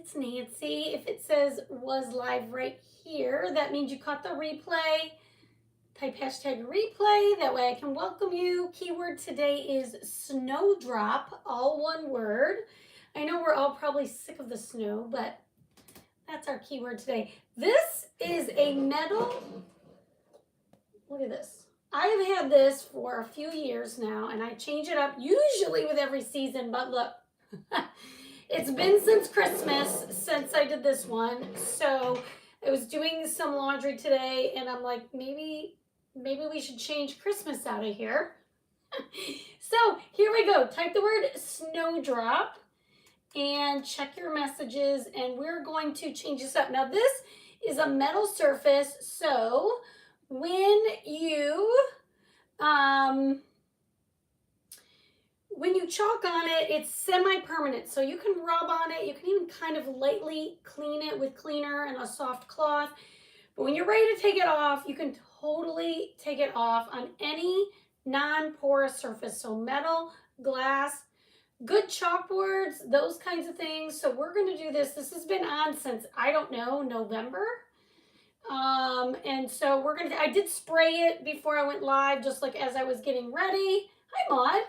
it's Nancy. If it says was live right here, that means you caught the replay. Type hashtag replay. That way I can welcome you. Keyword today is snowdrop, all one word. I know we're all probably sick of the snow, but that's our keyword today. This is a metal. Look at this. I have had this for a few years now, and I change it up usually with every season, but look, it's been since Christmas since I did this one. So I was doing some laundry today, and I'm like, maybe we should change Christmas out of here. So here we go. Type the word snowdrop and check your messages, and we're going to change this up. Now this is a metal surface, so when you chalk on it, it's semi-permanent, so you can rub on it. You can even kind of lightly clean it with cleaner and a soft cloth. But when you're ready to take it off, you can totally take it off on any non-porous surface. So metal, glass, good chalkboards, those kinds of things. So we're going to do this. This has been on since, I don't know, November. And so I did spray it before I went live, just like as I was getting ready. Hi, Maud.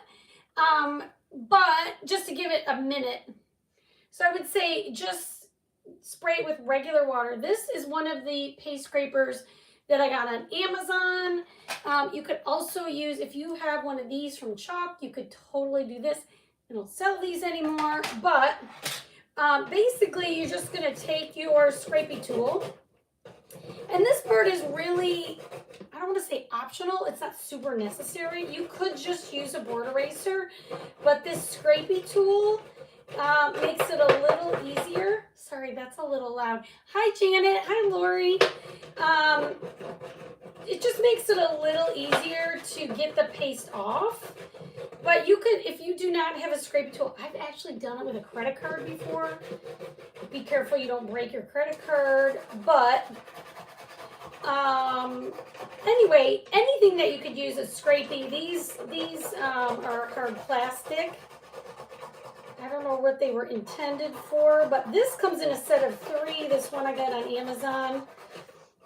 But just to give it a minute. So I would say just spray it with regular water. This is one of the paste scrapers that I got on Amazon. You could also use, if you have one of these from Chalk, you could totally do this. They don't sell these anymore, but basically you're just going to take your scrapey tool. And this part is really, I don't want to say optional, it's not super necessary. You could just use a board eraser, but this scrapey tool makes it a little easier. Sorry, that's a little loud. Hi, Janet. Hi, Lori. It just makes it a little easier to get the paste off. But you could, if you do not have a scrapey tool, I've actually done it with a credit card before. Be careful you don't break your credit card, but anyway, anything that you could use as scraping. These are hard plastic. I don't know what they were intended for, but this comes in a set of 3. This one I got on Amazon.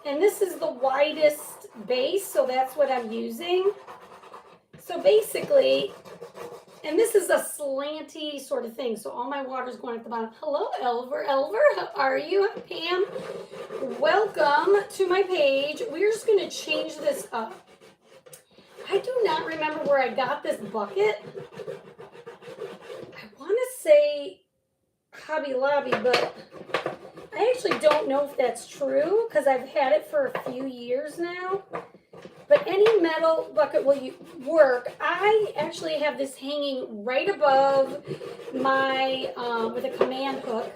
And this is the widest base, so that's what I'm using. So basically, and this is a slanty sort of thing, so all my water is going at the bottom. Hello, Elver. Elver, how are you? Hi, Pam. Welcome to my page. We're just going to change this up. I do not remember where I got this bucket. I want to say Hobby Lobby, but I actually don't know if that's true because I've had it for a few years now. But any metal bucket will work. I actually have this hanging right above my, with a command hook,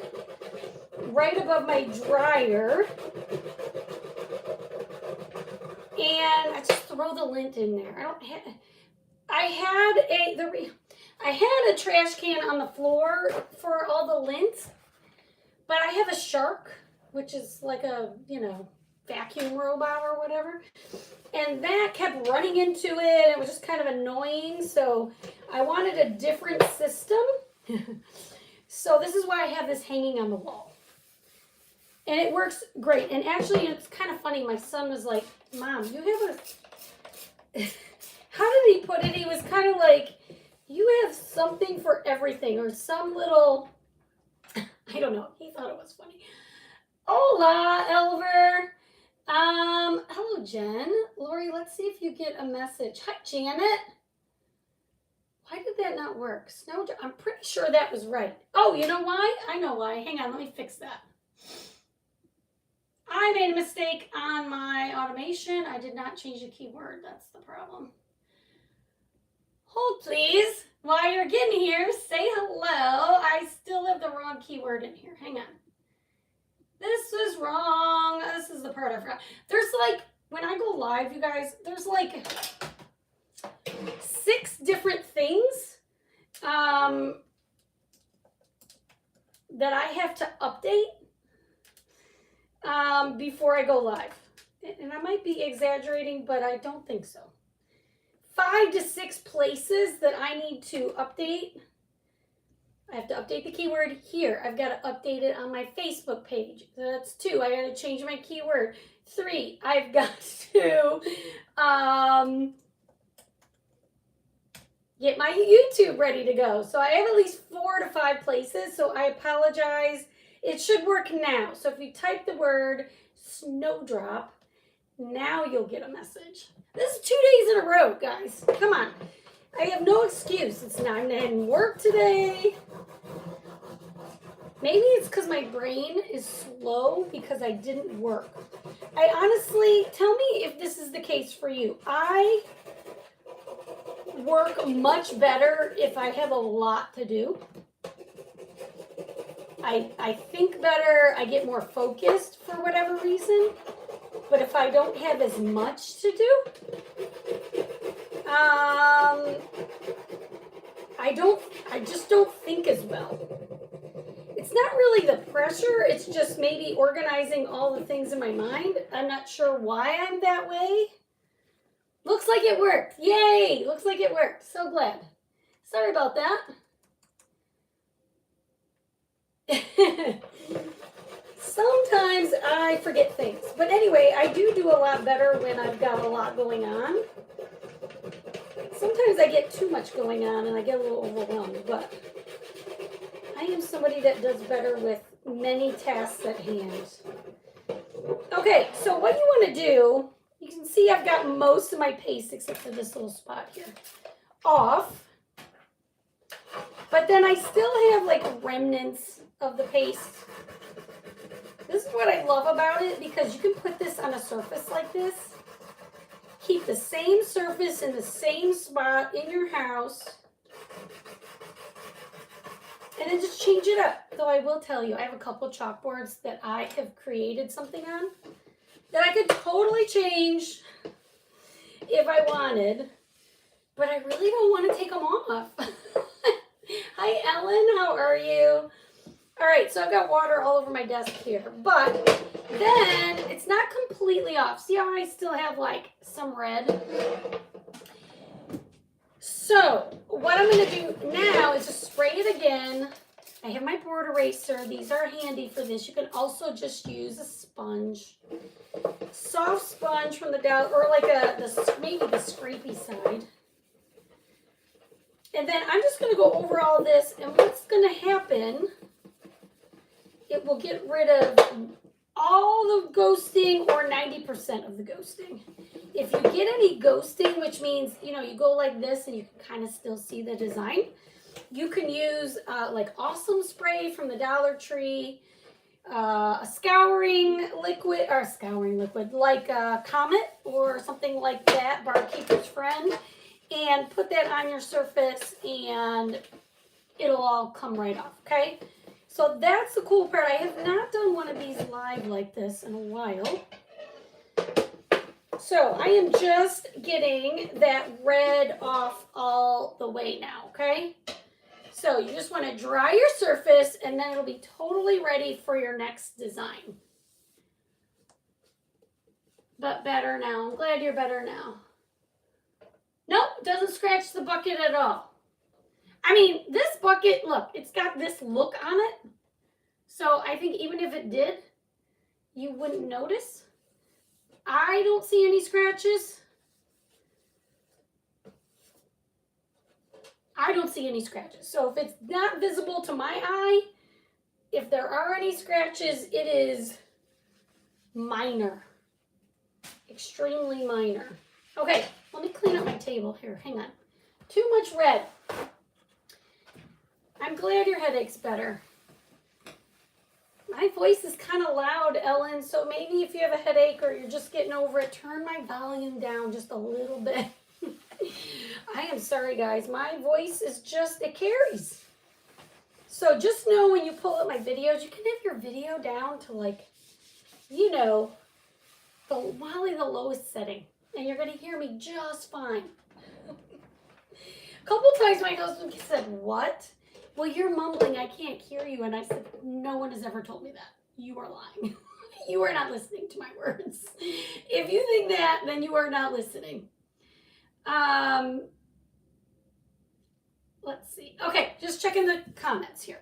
right above my dryer. And I just throw the lint in there. I had a trash can on the floor for all the lint, but I have a Shark, which is like a, vacuum robot or whatever. And that kept running into it. It was just kind of annoying. So I wanted a different system. So this is why I have this hanging on the wall. And it works great. And actually, it's kind of funny. My son was like, Mom, you have a... How did he put it? He was kind of like, you have something for everything. Or some little... I don't know. He thought it was funny. Hola, Elver. Hello, Jen. Lori, let's see if you get a message. Hi, Janet. Why did that not work? Snowdrop. I'm pretty sure that was right. Oh, you know why? I know why. Hang on, let me fix that. I made a mistake on my automation. I did not change the keyword. That's the problem. Hold, please. While you're getting here, say hello. I still have the wrong keyword in here. Hang on. This is wrong. This is the part I forgot. There's like, when I go live, you guys, there's like 6 different things that I have to update before I go live. And I might be exaggerating, but I don't think so. 5 to 6 places that I need to update I have to update the keyword here. I've got to update it on my Facebook page. So that's 2. I got to change my keyword. 3, I've got to get my YouTube ready to go. So I have at least 4 to 5 places. So I apologize. It should work now. So if you type the word Snowdrop, now you'll get a message. This is 2 days in a row, guys. Come on. I have no excuse. It's not, I didn't work today. Maybe it's because my brain is slow because I didn't work. I honestly, tell me if this is the case for you. I work much better if I have a lot to do. I think better, I get more focused for whatever reason. But if I don't have as much to do, I just don't think as well. It's not really the pressure, it's just maybe organizing all the things in my mind. I'm not sure why I'm that way. Looks like it worked. Yay! Looks like it worked. So glad. Sorry about that. Sometimes I forget things. But anyway, I do a lot better when I've got a lot going on. Sometimes I get too much going on and I get a little overwhelmed, but I am somebody that does better with many tasks at hand. Okay, so what you want to do, you can see I've got most of my paste, except for this little spot here, off. But then I still have like remnants of the paste. This is what I love about it, because you can put this on a surface like this. Keep the same surface in the same spot in your house. And then just change it up. Though I will tell you, I have a couple chalkboards that I have created something on that I could totally change if I wanted. But I really don't want to take them off. Hi, Ellen. How are you? All right, so I've got water all over my desk here. But then it's not completely off. See how I still have like some red? So what I'm going to do now is just spray it again. I have my board eraser. These are handy for this. You can also just use a sponge. Soft sponge from the dollar, or like maybe the scrapey side. And then I'm just going to go over all this, and what's going to happen, it will get rid of all the ghosting or 90% of the ghosting. If you get any ghosting, which means, you know, you go like this and you can kind of still see the design, you can use like Awesome Spray from the Dollar Tree, a scouring liquid like Comet or something like that, Barkeeper's Friend, and put that on your surface and it'll all come right off, okay? So that's the cool part. I have not done one of these live like this in a while. So I am just getting that red off all the way now, okay? So you just want to dry your surface and then it'll be totally ready for your next design. But better now. I'm glad you're better now. Nope, doesn't scratch the bucket at all. I mean, this bucket, look, it's got this look on it. So I think even if it did, you wouldn't notice. I don't see any scratches. I don't see any scratches. So if it's not visible to my eye, if there are any scratches, it is minor. Extremely minor. Okay, let me clean up my table here. Hang on. Too much red. I'm glad your headache's better. My voice is kind of loud, Ellen, so maybe if you have a headache or you're just getting over it, turn my volume down just a little bit. I am sorry, guys. My voice is just, it carries. So just know when you pull up my videos, you can have your video down to like, you know, probably the lowest setting. And you're going to hear me just fine. A couple times my husband said, what? Well, you're mumbling, I can't hear you. And I said, no one has ever told me that. You are lying. You are not listening to my words. If you think that, then you are not listening. Let's see. Okay, just checking the comments here.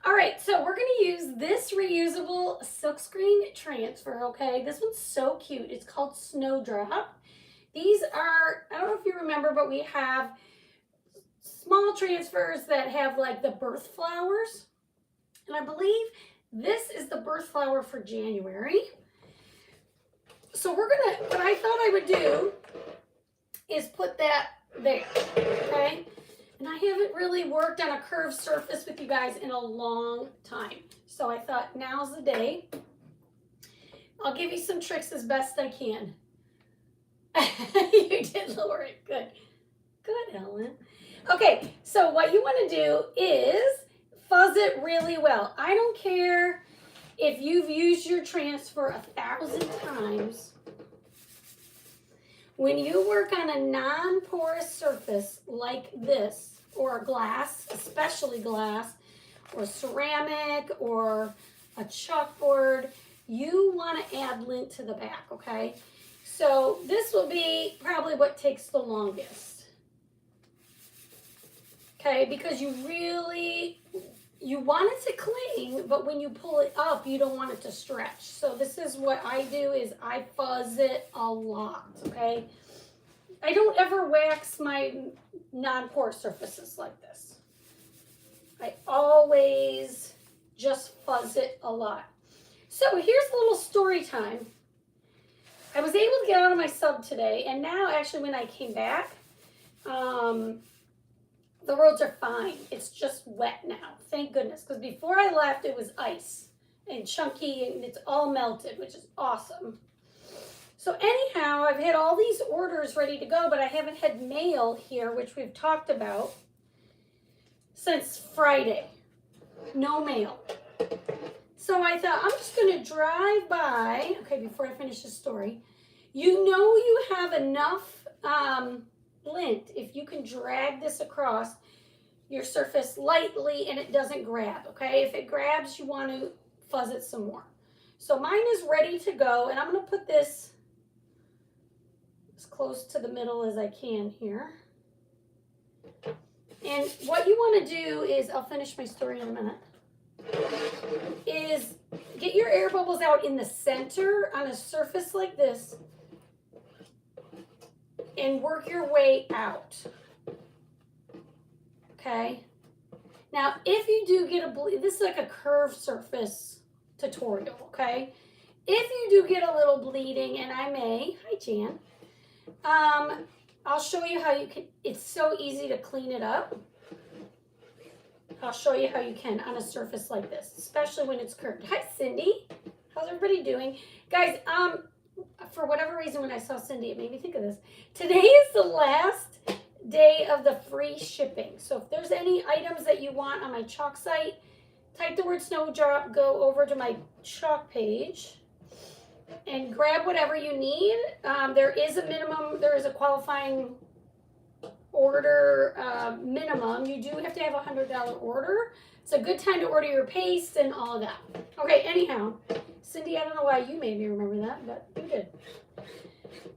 All right, so we're going to use this reusable silkscreen transfer, okay? This one's so cute. It's called Snowdrop. These are, I don't know if you remember, but we have small transfers that have like the birth flowers. And I believe this is the birth flower for January. So we're going to, what I thought I would do is put that there, okay? And I haven't really worked on a curved surface with you guys in a long time. So I thought now's the day. I'll give you some tricks as best I can. You did lower it. Good. Good, Ellen. Okay, so what you want to do is fuzz it really well. I don't care if you've used your transfer 1,000 times. When you work on a non-porous surface like this, or glass, especially glass, or ceramic, or a chalkboard, you want to add lint to the back, okay? So this will be probably what takes the longest. Okay, because you want it to cling, but when you pull it up, you don't want it to stretch. So this is what I do, is I fuzz it a lot, okay? I don't ever wax my non-porous surfaces like this. I always just fuzz it a lot. So here's a little story time. I was able to get out of my sub today, and now actually when I came back, the roads are fine. It's just wet now, thank goodness, because before I left it was ice and chunky and it's all melted, which is awesome. So anyhow, I've had all these orders ready to go, but I haven't had mail here, which we've talked about, since Friday. No mail. So I thought I'm just going to drive by, okay, before I finish the story. You know you have enough lint if you can drag this across your surface lightly and it doesn't grab, okay? If it grabs, you want to fuzz it some more. So mine is ready to go, and I'm going to put this as close to the middle as I can here. And what you want to do is, I'll finish my story in a minute, is get your air bubbles out in the center on a surface like this and work your way out. Okay? Now, if you do get a bleed, this is like a curved surface tutorial, okay? If you do get a little bleeding, and I may, hi Jan, I'll show you how you can, it's so easy to clean it up. I'll show you how you can on a surface like this, especially when it's curved. Hi Cindy, how's everybody doing? Guys, for whatever reason, when I saw Cindy, it made me think of this. Today is the last day of the free shipping. So if there's any items that you want on my chalk site, type the word Snowdrop, go over to my chalk page, and grab whatever you need. There is a minimum, there is a qualifying order minimum. You do have to have a $100 order. It's a good time to order your paste and all of that. Okay, anyhow, Cindy, I don't know why you made me remember that, but you did.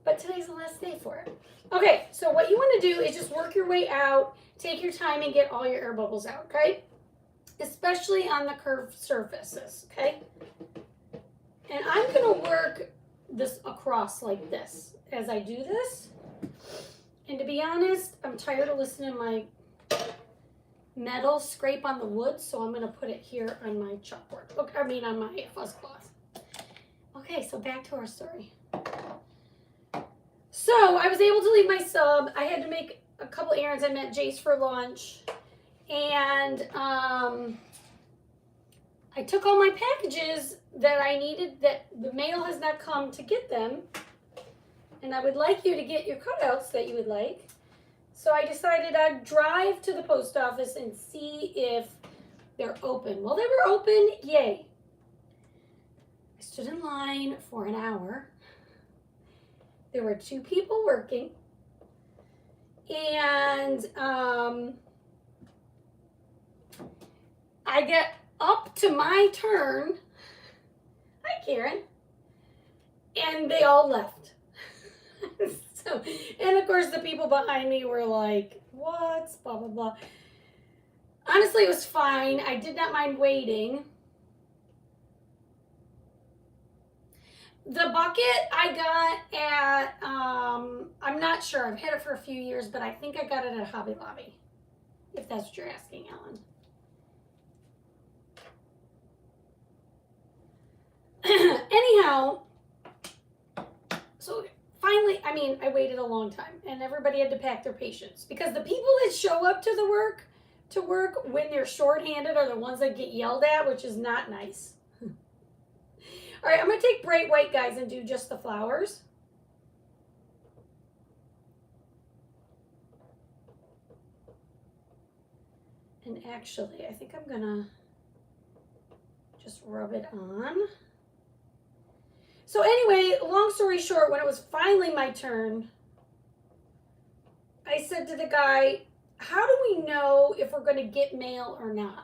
But today's the last day for it. Okay, so what you want to do is just work your way out, take your time and get all your air bubbles out, okay? Especially on the curved surfaces, okay? And I'm going to work this across like this as I do this. And to be honest, I'm tired of listening to my metal scrape on the wood, so I'm going to put it here on my chalkboard. Okay, I mean on my fuzz cloth. Okay, so back to our story. So I was able to leave my sub. I had to make a couple errands. I met Jace for lunch. And I took all my packages that I needed, that the mail has not come to get them. And I would like you to get your cutouts that you would like. So I decided I'd drive to the post office and see if they're open. Well, they were open, yay. I stood in line for an hour. There were 2 people working. And I get up to my turn. Hi, Karen. And they all left. So, and of course the people behind me were like, what? Blah, blah, blah. Honestly, it was fine. I did not mind waiting. The bucket I got at, I'm not sure. I've had it for a few years, but I think I got it at Hobby Lobby, if that's what you're asking, Ellen. Anyhow, so finally, I mean, I waited a long time, and everybody had to pack their patience, because the people that show up to the work when they're shorthanded are the ones that get yelled at, which is not nice. All right, I'm going to take bright white, guys, and do just the flowers. And actually, I think I'm going to just rub it on. So anyway, long story short, when it was finally my turn, I said to the guy, how do we know if we're going to get mail or not?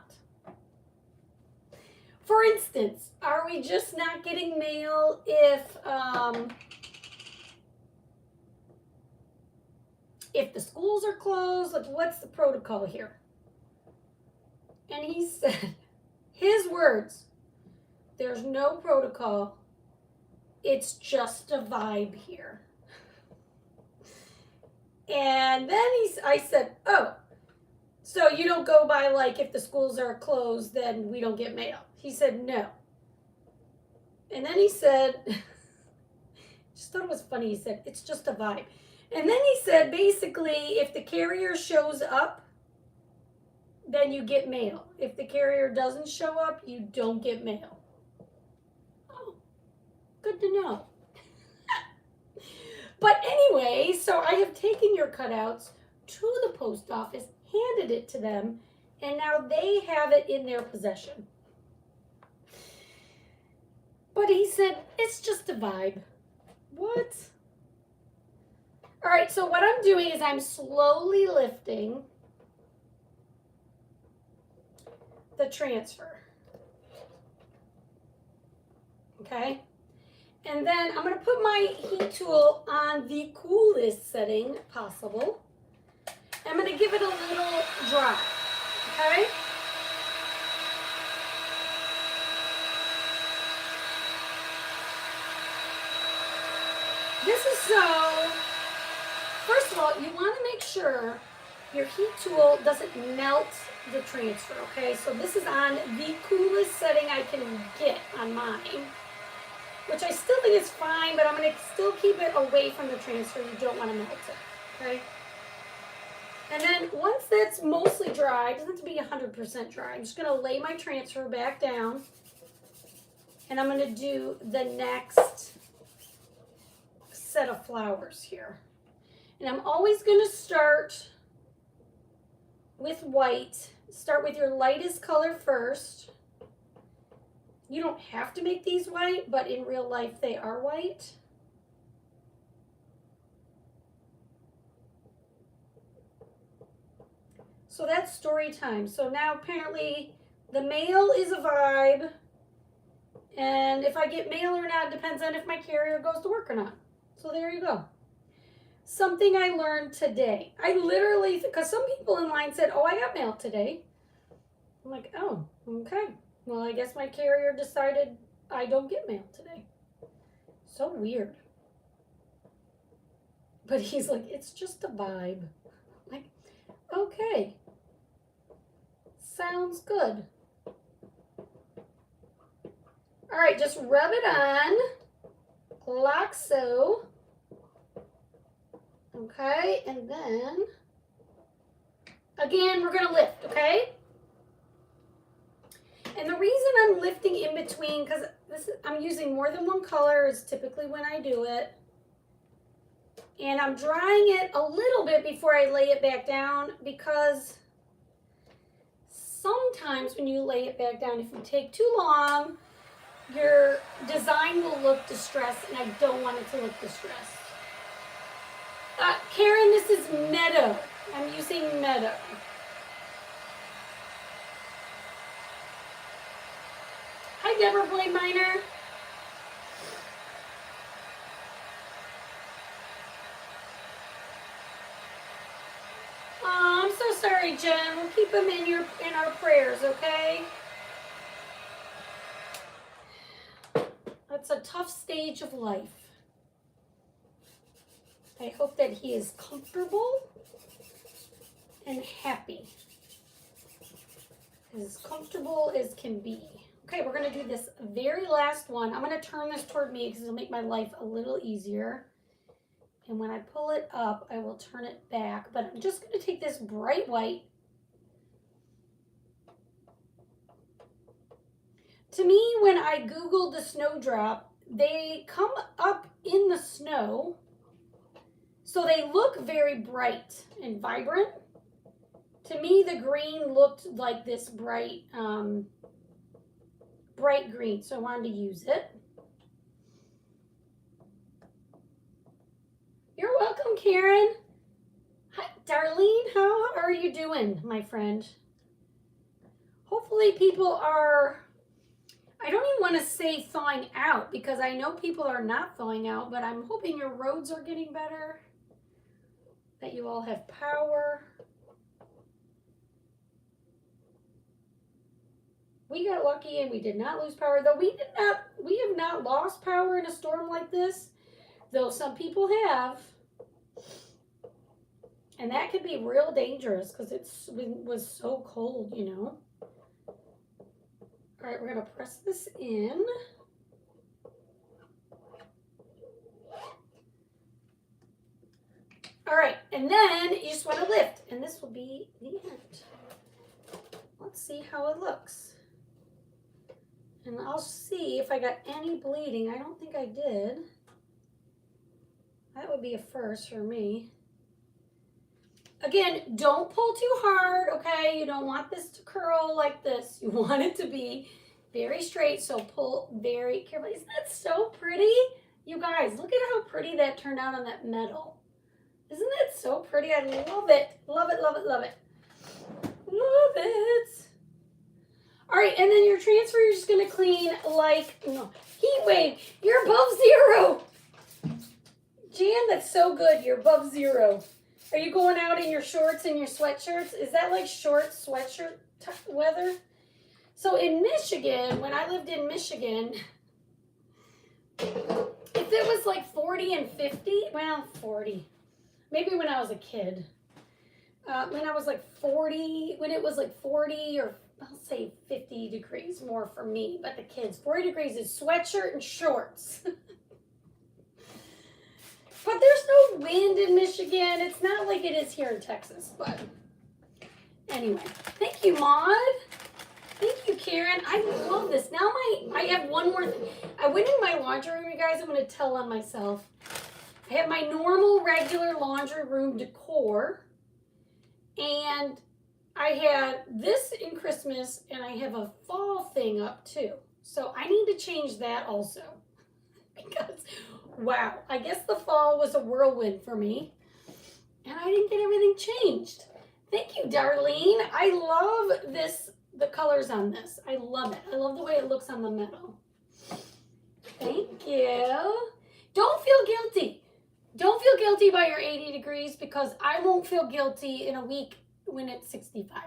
For instance, are we just not getting mail if the schools are closed? Like, what's the protocol here? And he said, his words, there's no protocol. It's just a vibe here. And then I said, oh, so you don't go by like if the schools are closed, then we don't get mail. He said, no. And then he said, just thought it was funny. He said, it's just a vibe. And then he said, basically, if the carrier shows up, then you get mail. If the carrier doesn't show up, you don't get mail. Oh, good to know. But anyway, so I have taken your cutouts to the post office, handed it to them, and now they have it in their possession. But he said, it's just a vibe. What? All right, so what I'm doing is I'm slowly lifting the transfer. Okay? And then I'm going to put my heat tool on the coolest setting possible. I'm going to give it a little dry. Okay? This is so, first of all, you want to make sure your heat tool doesn't melt the transfer, okay? So this is on the coolest setting I can get on mine, which I still think is fine, but I'm going to still keep it away from the transfer. You don't want to melt it, okay? And then once that's mostly dry, it doesn't have to be 100% dry, I'm just going to lay my transfer back down, and I'm going to do the next set of flowers here. And I'm always going to start with white. Start with your lightest color first. You don't have to make these white, but in real life they are white. So that's story time. So now apparently the mail is a vibe, and if I get mail or not depends on if my carrier goes to work or not. So there you go. Something I learned today. I literally, because some people in line said, oh, I got mail today. I'm like, oh, okay. Well, I guess my carrier decided I don't get mail today. So weird. But he's like, it's just a vibe. I'm like, okay. Sounds good. All right, just rub it on like so. Okay, and then, again, we're going to lift, okay? And the reason I'm lifting in between, because I'm using more than one color, is typically when I do it. And I'm drying it a little bit before I lay it back down, because sometimes when you lay it back down, if you take too long, your design will look distressed, and I don't want it to look distressed. Karen, this is Meadow. I'm using Meadow. Hi, Deborah Blade Miner. Oh, I'm so sorry, right, Jen. We'll keep him in our prayers, okay? That's a tough stage of life. I hope that he is comfortable and happy. As comfortable as can be. Okay, we're going to do this very last one. I'm going to turn this toward me because it'll make my life a little easier. And when I pull it up, I will turn it back. But I'm just going to take this bright white. To me, when I Googled the Snowdrop, they come up in the snow. So they look very bright and vibrant. To me, the green looked like this bright, bright green. So I wanted to use it. You're welcome, Karen. Hi, Darlene. How are you doing, my friend? Hopefully people are, I don't even want to say thawing out because I know people are not thawing out, but I'm hoping your roads are getting better, that you all have power. We got lucky and we did not lose power, though we have not lost power in a storm like this, though some people have. And that could be real dangerous because it was so cold, you know. All right, we're going to press this in. All right, and then you just want to lift, and this will be the end. Let's see how it looks. And I'll see if I got any bleeding. I don't think I did. That would be a first for me. Again, don't pull too hard, okay? You don't want this to curl like this. You want it to be very straight, so pull very carefully. Isn't that so pretty? You guys, look at how pretty that turned out on that metal. Isn't that so pretty? I love it. Love it, love it, love it. Love it. All right, and then your transfer, you're just going to clean like, no, heat wave. You're above zero. Jan, that's so good. You're above zero. Are you going out in your shorts and your sweatshirts? Is that like short sweatshirt weather? So in Michigan, when I lived in Michigan, if it was like 40 and 50, well, 40. Maybe when I was a kid. When I was like 40, when it was like 40 or I'll say 50 degrees more for me, but the kids, 40 degrees is sweatshirt and shorts. But there's no wind in Michigan. It's not like it is here in Texas, but anyway. Thank you, Maud. Thank you, Karen. I love this. Now I have one more thing. I went in my laundry room, you guys. I'm going to tell on myself. I have my normal, regular laundry room decor. And I had this in Christmas, and I have a fall thing up, too. So I need to change that also. Because, wow, I guess the fall was a whirlwind for me. And I didn't get everything changed. Thank you, Darlene. I love this, the colors on this. I love it. I love the way it looks on the metal. Thank you. Don't feel guilty. Don't feel guilty by your 80 degrees because I won't feel guilty in a week when it's 65.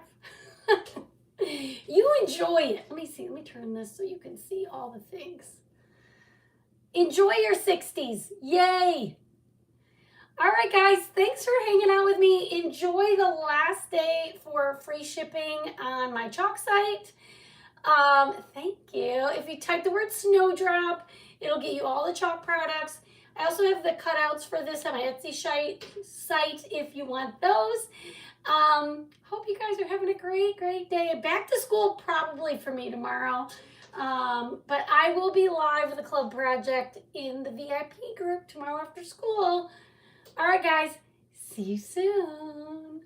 You enjoy it. Let me see. Let me turn this so you can see all the things. Enjoy your 60s. Yay. All right, guys. Thanks for hanging out with me. Enjoy the last day for free shipping on my chalk site. Thank you. If you type the word Snowdrop, it'll get you all the chalk products. I also have the cutouts for this on my Etsy site if you want those. Hope you guys are having a great, great day. Back to school probably for me tomorrow. But I will be live with the club project in the VIP group tomorrow after school. All right, guys. See you soon.